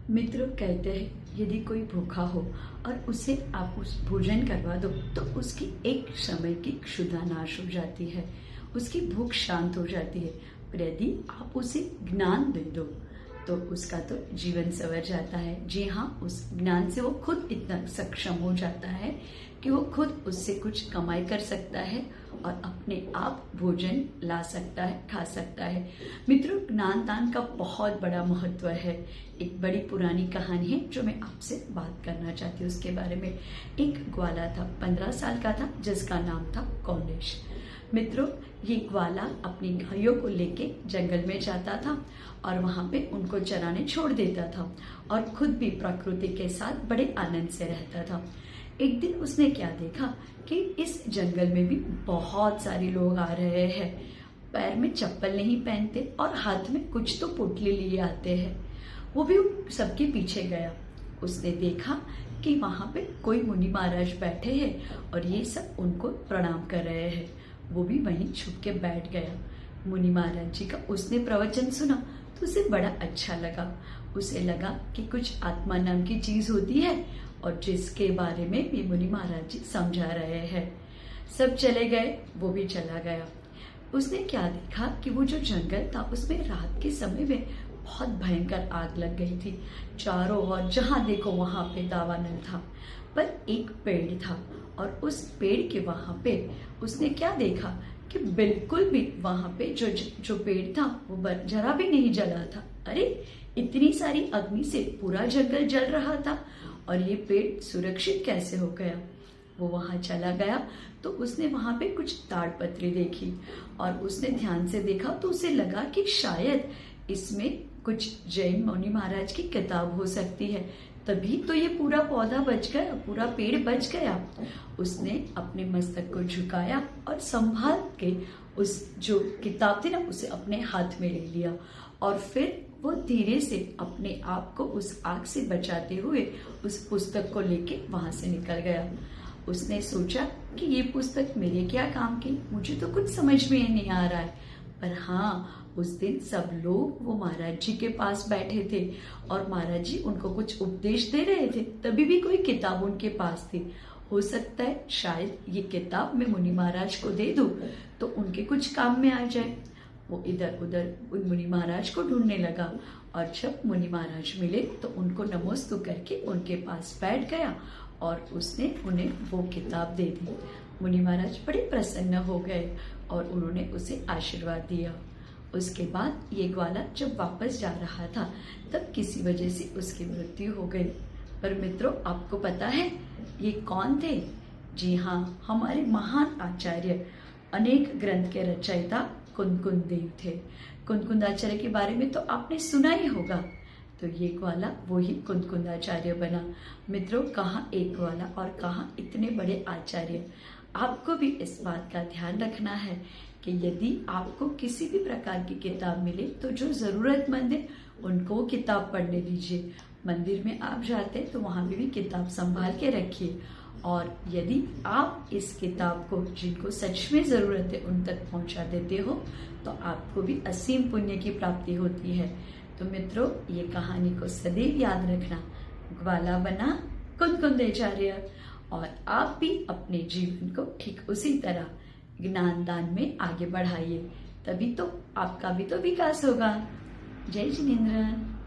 मित्र कहते हैं यदि कोई भूखा हो और उसे आप उस भोजन करवा दो तो उसकी एक समय की क्षुधा नाश हो जाती है, उसकी भूख शांत हो जाती है। पर यदि आप उसे ज्ञान दे दो तो उसका तो जीवन संवर जाता है। जी हाँ, उस ज्ञान से वो खुद इतना सक्षम हो जाता है कि वो खुद उससे कुछ कमाई कर सकता है और अपने आप भोजन ला सकता है, खा सकता है। मित्रों, ज्ञान दान का बहुत बड़ा महत्व है। एक बड़ी पुरानी कहानी है जो मैं आपसे बात करना चाहती हूँ उसके बारे में। एक ग्वाला था, 15 साल का था, जिसका नाम था कौलेश। मित्रों, ये ग्वाला अपनी गायों को लेके जंगल में जाता था और वहाँ पे उनको चराने छोड़ देता था और खुद भी प्रकृति के साथ बड़े आनंद से रहता था। एक दिन उसने क्या देखा कि इस जंगल में भी बहुत सारे लोग आ रहे हैं, पैर में चप्पल नहीं पहनते और हाथ में कुछ तो पोटली लिए आते हैं। वो भी सबके पीछे गया। उसने देखा कि वहाँ पे कोई मुनि महाराज बैठे हैं और ये सब उनको प्रणाम कर रहे हैं। वो भी वहीं छुप के बैठ गया। मुनि महाराज जी का उसने प्रवचन सुना तो उसे बड़ा अच्छा लगा। उसे लगा कि कुछ आत्मा नाम की चीज होती है और जिसके बारे में भी मुनि महाराज जी समझा रहे हैं। सब चले गए, वो भी चला गया। उसने क्या देखा कि वो जो जंगल था उसमें रात के समय में बहुत भयंकर आग लग गई थी। चारों ओर जहां देखो वहां पे दावानल था, पर एक पेड़ था और उस पेड़ के वहां पे उसने क्या देखा कि बिल्कुल भी वहां पे जो पेड़ था वो जरा भी नहीं जला था। अरे, इतनी सारी अग्नि से पूरा जंगल जल रहा था और ये पेड़ सुरक्षित कैसे हो गया? वो वहां चला गया तो उसने वहां पे कुछ ताड़पत्री देखी और उसने ध्यान से देखा तो उसे लगा कि शायद इसमें कुछ जैन मुनि महाराज की किताब हो सकती है, तभी तो ये पूरा पौधा बच गया, पूरा पेड़ बच गया। उसने अपने मस्तक को झुकाया और संभाल के उस जो किताब थी ना उसे अपने हाथ में ले लिया और फिर वो धीरे से अपने आप को उस आग से बचाते हुए उस पुस्तक को लेके वहां से निकल गया। उसने सोचा कि ये पुस्तक मेरे क्या काम की, मुझे तो कुछ समझ में नहीं आ रहा है। पर हाँ, उस दिन सब लोग वो महाराज जी के पास बैठे थे और महाराज जी उनको कुछ उपदेश दे रहे थे, तभी भी कोई किताब उनके पास थी। हो सकता है शायद ये किताब मैं मुनि महाराज को दे दूं तो उनके कुछ काम में आ जाए। वो इधर उधर उन मुनि महाराज को ढूंढने लगा और जब मुनि महाराज मिले तो उनको नमोस्तु करके उनके पास बैठ गया और उसने उन्हें वो किताब दे दी। मुनि महाराज बड़े प्रसन्न हो गए और उन्होंने उसे आशीर्वाद दिया। उसके बाद ये ग्वाला जब वापस जा रहा था तब किसी वजह से उसकी मृत्यु हो गई। पर मित्रों, आपको पता है ये कौन थे? जी हाँ, हमारे महान आचार्य, अनेक ग्रंथ के रचयिता कुंदकुंद देव थे। कुंदकुंदाचार्य के बारे में तो आपने सुना ही होगा। तो ये ग्वाला वो ही कुंदकुंदाचार्य बना। मित्रों, कहाँ एक ग्वाला और कहाँ इतने बड़े आचार्य। आपको भी इस बात का ध्यान रखना है कि यदि आपको किसी भी प्रकार की किताब मिले तो जो जरूरतमंद है उनको किताब पढ़ने दीजिए। मंदिर में आप जाते तो वहां भी किताब संभाल के रखिए और यदि आप इस किताब को जिनको सच में जरूरत है उन तक पहुंचा देते हो तो आपको भी असीम पुण्य की प्राप्ति होती है। तो मित्रों, ये कहानी को सदैव याद रखना। ग्वाला बना कुंदकुंदाचार्य और आप भी अपने जीवन को ठीक उसी तरह ज्ञान दान में आगे बढ़ाइए, तभी तो आपका भी तो विकास होगा। जय जिनेंद्र।